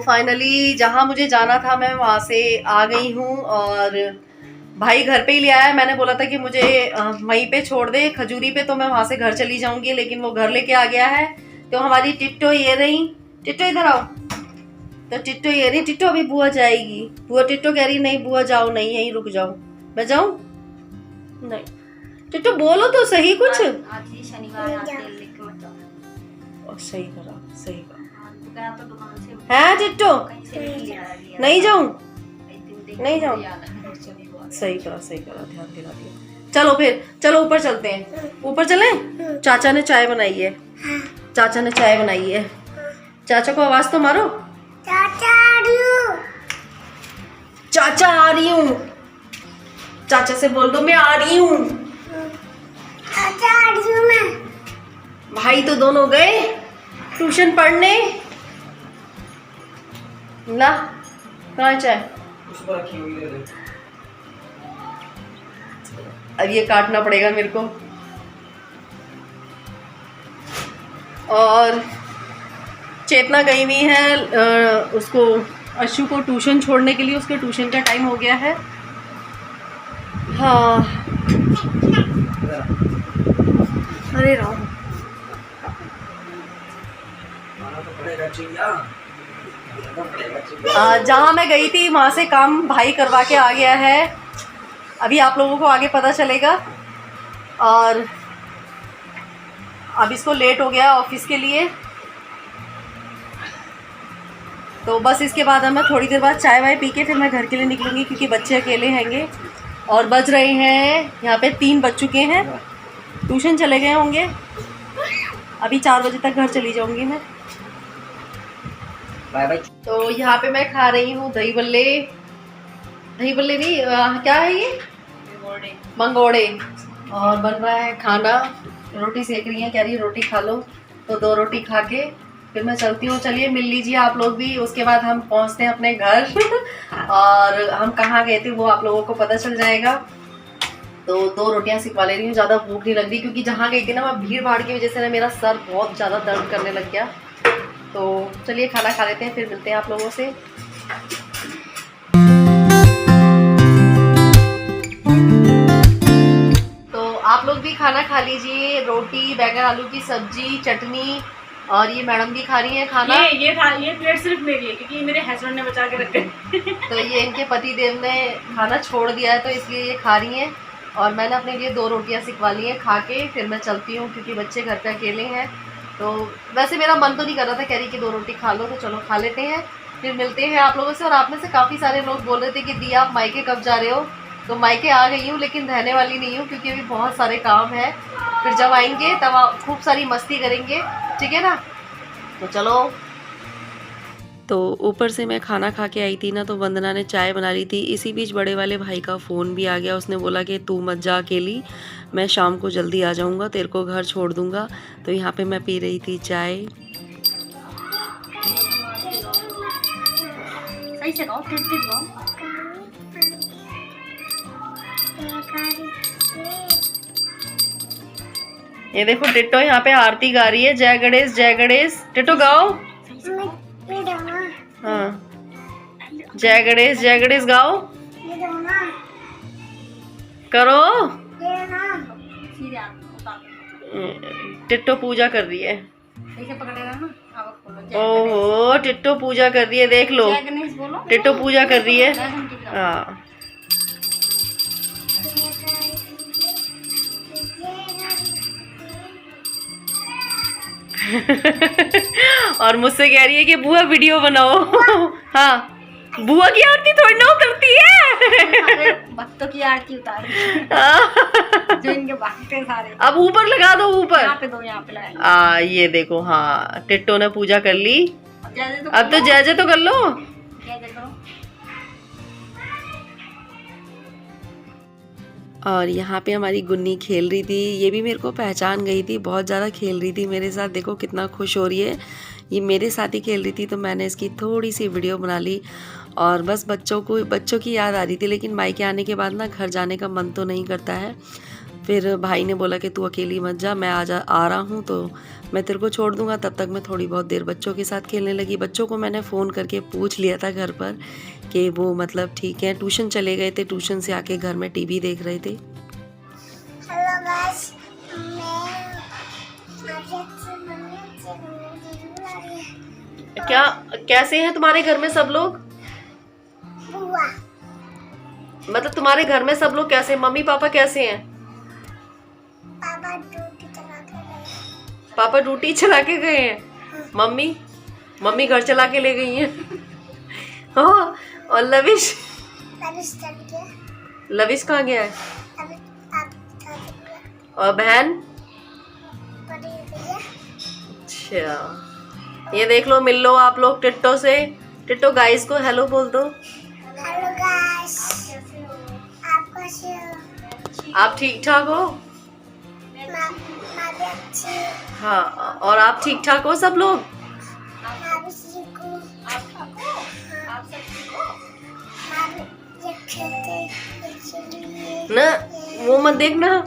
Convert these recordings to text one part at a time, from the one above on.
Finally जहाँ मुझे जाना था मैं वहाँ से आ गई हूँ और भाई घर पे ही ले आया। मैंने बोला था कि मुझे वहीं पे छोड़ दे खजूरी पे, तो मैं वहाँ से घर चली जाऊंगी, लेकिन वो घर लेके आ गया है। तो हमारी टिट्टो ये रही। टिट्टो इधर आओ। तो टिट्टो ये रही। टिट्टो अभी बुआ जाएगी। बुआ टिट्टो कह रही नहीं बुआ जाओ नहीं, यहीं रुक जाओ। मैं जाऊँ? नहीं। टिट्टो बोलो तो सही कुछ। आज ही शनिवार सही करा, सही करा। तो दुकान से है टिट्टो? नहीं जाऊं? नहीं जाऊं? सही सही करा, ध्यान दिला दिया। चलो फिर, चलो ऊपर चलते हैं। ऊपर चलें? चाचा ने चाय बनाई है। चाचा ने चाय बनाई है। चाचा को आवाज तो मारो। चाचा आ रही हूँ। चाचा आ रही हूँ। चाचा से बोल दो मैं आ रही हूँ। चाचा आ रही हूँ मैं। भाई तो दोनों गए ट्यूशन पढ़ने। ला कहाँ चाय? अब ये काटना पड़ेगा मेरे को। और चेतना गई हुई है उसको अशु को ट्यूशन छोड़ने के लिए। उसके ट्यूशन का टाइम हो गया है। हाँ अरे राम, जहाँ मैं गई थी वहाँ से काम भाई करवा के आ गया है। अभी आप लोगों को आगे पता चलेगा। और अब इसको लेट हो गया ऑफिस के लिए, तो बस इसके बाद मैं थोड़ी देर बाद चाय वाय पी के फिर मैं घर के लिए निकलूँगी, क्योंकि बच्चे अकेले हैंगे। और बज रहे हैं यहाँ पे 3 बज चुके हैं। ट्यूशन चले गए होंगे। अभी 4 बजे तक घर चली जाऊँगी मैं। Bye bye. तो यहाँ पे मैं खा रही हूँ दही बल्ले। दही बल्ले नहीं क्या है ये? मंगोड़े। और बन रहा है खाना। रोटी सेक रही है, कह रही है रोटी खा लो। तो 2 रोटी खा के फिर मैं चलती हूँ। चलिए मिल लीजिए आप लोग भी। उसके बाद हम पहुँचते हैं अपने घर। और हम कहाँ गए थे वो आप लोगों को पता चल जाएगा। तो 2 रोटियां सिकवा ले रही हूँ, ज़्यादा भूख नहीं लग रही, क्योंकि जहाँ गई थी ना वहाँ भीड़ भाड़ की वजह से ना मेरा सर बहुत ज़्यादा दर्द करने लग गया। तो चलिए खाना खा लेते हैं, फिर मिलते हैं आप लोगों से। तो आप लोग भी खाना खा लीजिए। रोटी, बैंगन आलू की सब्जी, चटनी, और ये मैडम भी खा रही हैं खाना। ये प्लेट सिर्फ मेरी है, क्योंकि मेरे हस्बैंड ने बचा के रखे। तो ये इनके पति देव ने खाना छोड़ दिया है, तो इसलिए ये खा रही हैं। और मैंने अपने लिए 2 रोटियां सिकवा ली हैं। खा के फिर मैं चलती हूँ, क्योंकि बच्चे घर पे अकेले हैं। तो वैसे मेरा मन तो नहीं कर रहा था, कह रही कि 2 रोटी खा लो, तो चलो खा लेते हैं। फिर मिलते हैं आप लोगों से। और आप में से काफ़ी सारे लोग बोल रहे थे कि दी आप मायके कब जा रहे हो? तो मायके आ गई हूँ, लेकिन रहने वाली नहीं हूँ, क्योंकि अभी बहुत सारे काम हैं। फिर जब आएंगे तब खूब सारी मस्ती करेंगे, ठीक है ना? तो चलो। तो ऊपर से मैं खाना खा के आई थी ना, तो वंदना ने चाय बना ली थी। इसी बीच बड़े वाले भाई का फ़ोन भी आ गया। उसने बोला कि तू मत जा अकेली, मैं शाम को जल्दी आ जाऊंगा, तेरे को घर छोड़ दूंगा। तो यहाँ पे मैं पी रही थी चाय। सही से कहो, ये देखो टिट्टो यहाँ पे आरती गा रही है। जय गणेश जय गणेश। टिट्टो गाओ। हाँ, जय गणेश गाओ। करो। टिट्टो पूजा कर रही है। ओहो, टिट्टो पूजा कर रही है, देख लो। टिट्टो पूजा कर रही है। हाँ। और मुझसे कह रही है कि बुआ वीडियो बनाओ। हाँ, बुआ की आरती थोड़ी ना उतरती है। भक्तों की आरती उतार जो इनके भक्त हैं सारे। अब ऊपर लगा दो, ऊपर यहाँ पे दो, यहाँ पे लगाएंगे। ये देखो। हाँ, टिट्टो ने पूजा कर ली। अब तो जय जय तो कर लो। और यहाँ पे हमारी गुन्नी खेल रही थी। ये भी मेरे को पहचान गई थी, बहुत ज़्यादा खेल रही थी मेरे साथ। देखो कितना खुश हो रही है। ये मेरे साथ ही खेल रही थी, तो मैंने इसकी थोड़ी सी वीडियो बना ली। और बस बच्चों की याद आ रही थी। लेकिन मायके आने के बाद ना घर जाने का मन तो नहीं करता है। फिर भाई ने बोला कि तू अकेली मत जा, मैं आ रहा हूँ तो मैं तेरे को छोड़ दूँगा। तब तक मैं थोड़ी बहुत देर बच्चों के साथ खेलने लगी। बच्चों को मैंने फ़ोन करके पूछ लिया था घर पर कि वो मतलब ठीक है, ट्यूशन चले गए थे, ट्यूशन से आके घर में टीवी देख रहे थे। हेलो गाइस, क्या कैसे हैं तुम्हारे घर में सब लोग? बुआ मतलब तुम्हारे घर में सब लोग कैसे हैं? मम्मी पापा कैसे हैं? पापा ड्यूटी चला के गए। पापा ड्यूटी चला के गए हैं। मम्मी घर चला के ले गई हैं। हाँ, और लविश चल गया। लविश कहाँ गया है? अभी आप बता दो। और बहन? बड़ी भैया अच्छा, ये देख लो, मिल लो आप लोग टिट्टो से। टिट्टो गाइस को हेलो बोल दो। हेलो गाइस, आप कैसे हो? आप ठीक ठाक हो? मैं भी अच्छी हूँ। हाँ, और आप ठीक ठाक हो सब लोग? मैं भी ठीक हूँ। आप सब ठीक हो? मैं भी ये खेलते इसलिए ना वो मत देखना, ये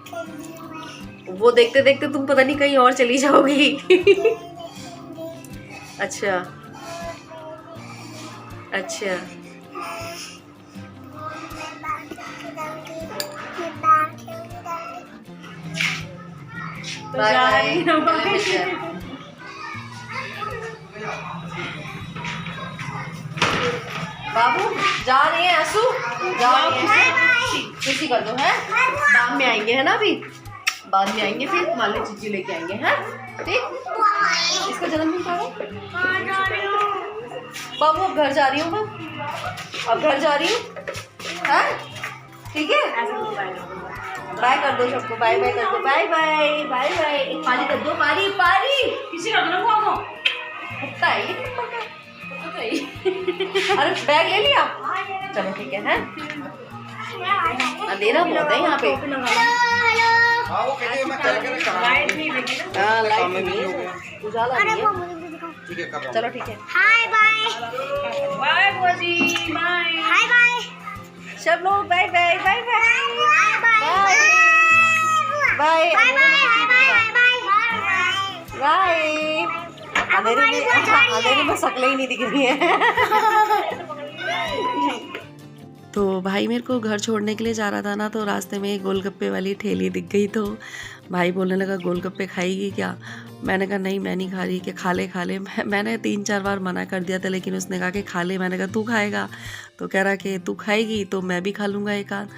खेलने में वो देखते देखते तुम पता नहीं कहीं और चली जाओगी। अच्छा अच्छा, बाय बाय। बाबू जा रहे हैं, आंसू जा रहे हैं, खुशी कर दो है। बाद में आएंगे है ना, अभी बाद में आएंगे, फिर तुम्हारे लिए चीज़ी लेके आएंगे हैं, ठीक। इसका जन्मदिन था बाबू, अब घर जा रही हूँ मैं, अब घर जा रही हूँ, हाँ ठीक है। बाय कर दो सबको, बाय बाय कर दो, बाय बाय बाय बाय। एक पारी कर दो, पारी पारी किसी का ना कुत्ता है ये। अरे बैग ले लिया, चलो ठीक है, हैं अंधेरा बहुत है यहाँ पे। लाइट नहीं है, उजाला नहीं है। चलो ठीक है, हाय बाय बाय बुआ जी, बाय हाय बाय सब लोग bye bye bye bye bye bye bye bye. अंधेरे में शक्लें ही नहीं दिख रही है। तो भाई मेरे को घर छोड़ने के लिए जा रहा था ना, तो रास्ते में एक गोलगप्पे वाली ठेली दिख गई। तो भाई बोलने लगा गोलगप्पे खाएगी क्या? मैंने कहा नहीं मैं नहीं खा रही। कि खा ले। मैंने 3-4 बार मना कर दिया था, लेकिन उसने कहा कि खा ले। मैंने कहा तू खाएगा? तो कह रहा कि तू खाएगी तो मैं भी खा लूँगा एक आध।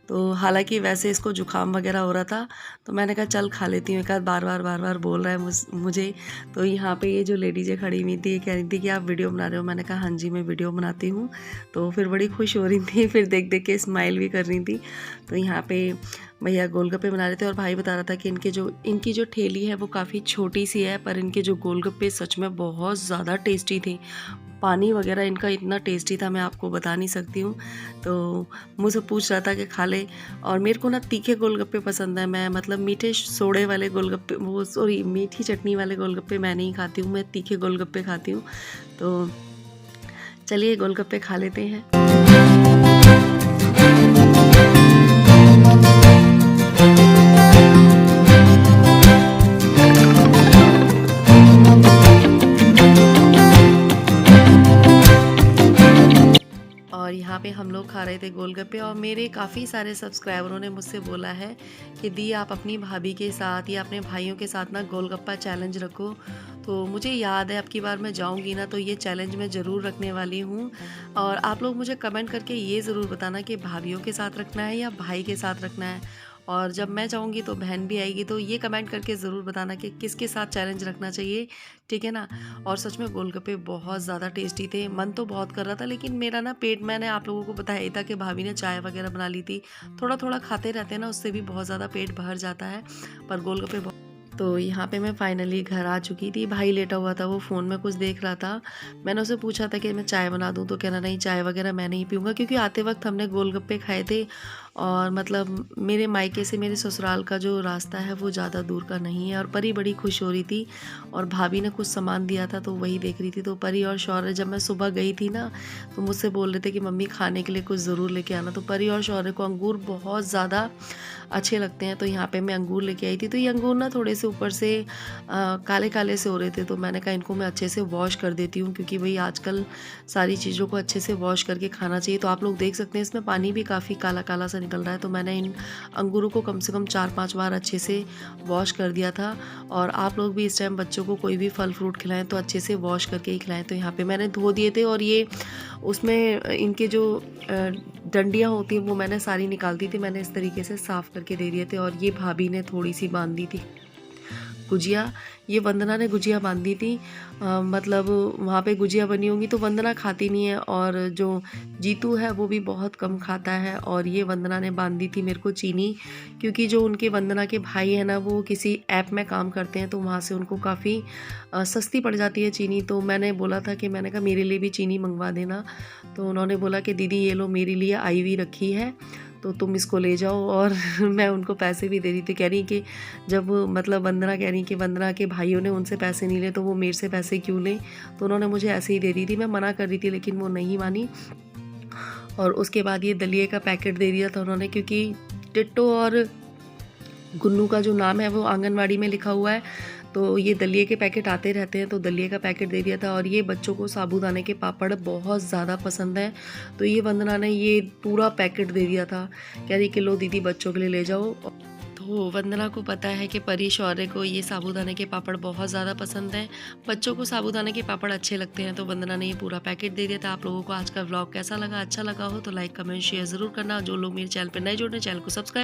तो हालांकि वैसे इसको जुकाम वगैरह हो रहा था, तो मैंने कहा चल खा लेती हूँ एक आध। बार बार बोल रहा है मुझे। तो यहाँ पे ये जो लेडीज़ें खड़ी हुई थी, ये कह रही थी कि आप वीडियो बना रहे हो? मैंने कहा हाँ जी मैं वीडियो बनाती हूँ। तो फिर बड़ी खुश हो रही थी, फिर देख देख के स्माइल भी कर रही थी। तो यहाँ पे भैया गोलगप्पे बना रहे थे, और भाई बता रहा था कि इनकी जो ठेली है वो काफ़ी छोटी सी है, पर इनके जो गोलगप्पे सच में बहुत ज़्यादा टेस्टी थे। पानी वगैरह इनका इतना टेस्टी था, मैं आपको बता नहीं सकती हूँ। तो मुझसे पूछ रहा था कि खा ले, और मेरे को ना तीखे गोलगप्पे पसंद है। मैं मतलब मीठे सोडे वाले गोलगप्पे, वो सॉरी मीठी चटनी वाले गोलगप्पे मैं नहीं खाती हूँ, मैं तीखे गोलगप्पे खाती हूँ। तो चलिए गोलगप्पे खा लेते हैं। और यहाँ पे हम लोग खा रहे थे गोलगप्पे, और मेरे काफ़ी सारे सब्सक्राइबरों ने मुझसे बोला है कि दी आप अपनी भाभी के साथ या अपने भाइयों के साथ ना गोलगप्पा चैलेंज रखो। तो मुझे याद है अब की बार मैं जाऊँगी ना, तो ये चैलेंज मैं ज़रूर रखने वाली हूँ। और आप लोग मुझे कमेंट करके ये ज़रूर बताना कि भाभीयों के साथ रखना है या भाई के साथ रखना है। और जब मैं जाऊँगी तो बहन भी आएगी, तो ये कमेंट करके ज़रूर बताना कि किसके साथ चैलेंज रखना चाहिए, ठीक है ना। और सच में गोलगप्पे बहुत ज़्यादा टेस्टी थे। मन तो बहुत कर रहा था, लेकिन मेरा ना पेट, मैंने आप लोगों को बताया ही था कि भाभी ने चाय वगैरह बना ली थी। थोड़ा थोड़ा खाते रहते हैं ना, उससे भी बहुत ज़्यादा पेट भर जाता है, पर गोलगप्पे तो यहाँ पे मैं फाइनली घर आ चुकी थी। भाई लेटा हुआ था, वो फ़ोन में कुछ देख रहा था। मैंने उसे पूछा था कि मैं चाय बना दूँ, तो कहना नहीं चाय वगैरह मैं नहीं पीऊँगा, क्योंकि आते वक्त हमने गोलगप्पे खाए थे और मतलब मेरे मायके से मेरे ससुराल का जो रास्ता है वो ज़्यादा दूर का नहीं है। और परी बड़ी खुश हो रही थी और भाभी ने कुछ सामान दिया था तो वही देख रही थी। तो परी और शौर्य जब मैं सुबह गई थी ना तो मुझसे बोल रहे थे कि मम्मी खाने के लिए कुछ ज़रूर लेके आना। तो परी और शौर्य को अंगूर बहुत ज़्यादा अच्छे लगते हैं, तो यहाँ पे मैं अंगूर लेके आई थी। तो ये अंगूर ना थोड़े से ऊपर से काले काले से हो रहे थे, तो मैंने कहा इनको मैं अच्छे से वॉश कर देती हूँ, क्योंकि भाई आजकल सारी चीज़ों को अच्छे से वॉश करके खाना चाहिए। तो आप लोग देख सकते हैं इसमें पानी भी काफ़ी काला काला सा निकल रहा है। तो मैंने इन अंगूरों को कम से कम 4-5 बार अच्छे से वॉश कर दिया था। और आप लोग भी इस टाइम बच्चों को कोई भी फल फ्रूट खिलाएं तो अच्छे से वॉश करके ही खिलाएं। तो यहाँ पे मैंने धो दिए थे और ये उसमें इनके जो डंडियाँ होती हैं वो मैंने सारी निकाल दी थी। मैंने इस तरीके से साफ़ करके दे दिए थे। और ये भाभी ने थोड़ी सी बांध दी थी गुजिया, ये वंदना ने गुजिया बांधी थी। मतलब वहाँ पे गुजिया बनी होंगी तो वंदना खाती नहीं है, और जो जीतू है वो भी बहुत कम खाता है। और ये वंदना ने बांधी थी मेरे को चीनी, क्योंकि जो उनके वंदना के भाई है ना वो किसी ऐप में काम करते हैं, तो वहाँ से उनको काफ़ी सस्ती पड़ जाती है चीनी। तो मैंने बोला था कि मैंने कहा मेरे लिए भी चीनी मंगवा देना। तो उन्होंने बोला कि दीदी ये लो मेरे लिए आई हुई रखी है तो तुम इसको ले जाओ। और मैं उनको पैसे भी दे रही थी। कह रही कि जब मतलब वंदना कह रही कि वंदना के भाइयों ने उनसे पैसे नहीं ले तो वो मेरे से पैसे क्यों लें, तो उन्होंने मुझे ऐसे ही दे दी थी। मैं मना कर रही थी लेकिन वो नहीं मानी। और उसके बाद ये दलिए का पैकेट दे दिया था उन्होंने, क्योंकि टिट्टो और गुन्नू का जो नाम है वो आंगनवाड़ी में लिखा हुआ है, तो ये दलिए के पैकेट आते रहते हैं, तो दलिए का पैकेट दे दिया था। और ये बच्चों को साबूदाने के पापड़ बहुत ज़्यादा पसंद हैं, तो ये वंदना ने ये पूरा पैकेट दे दिया था। कह रही कि लो दीदी बच्चों के लिए ले जाओ। तो वंदना को पता है कि परी शौर्य को ये साबूदाने के पापड़ बहुत ज़्यादा पसंद हैं, बच्चों को साबूदाने के पापड़ अच्छे लगते हैं, तो वंदना ने ये पूरा पैकेट दे दिया था। आप लोगों को आज का व्लॉग कैसा लगा? अच्छा लगा हो तो लाइक कमेंट शेयर ज़रूर करना। जो लोग मेरे चैनल पर नए जुड़े चैनल को सब्सक्राइब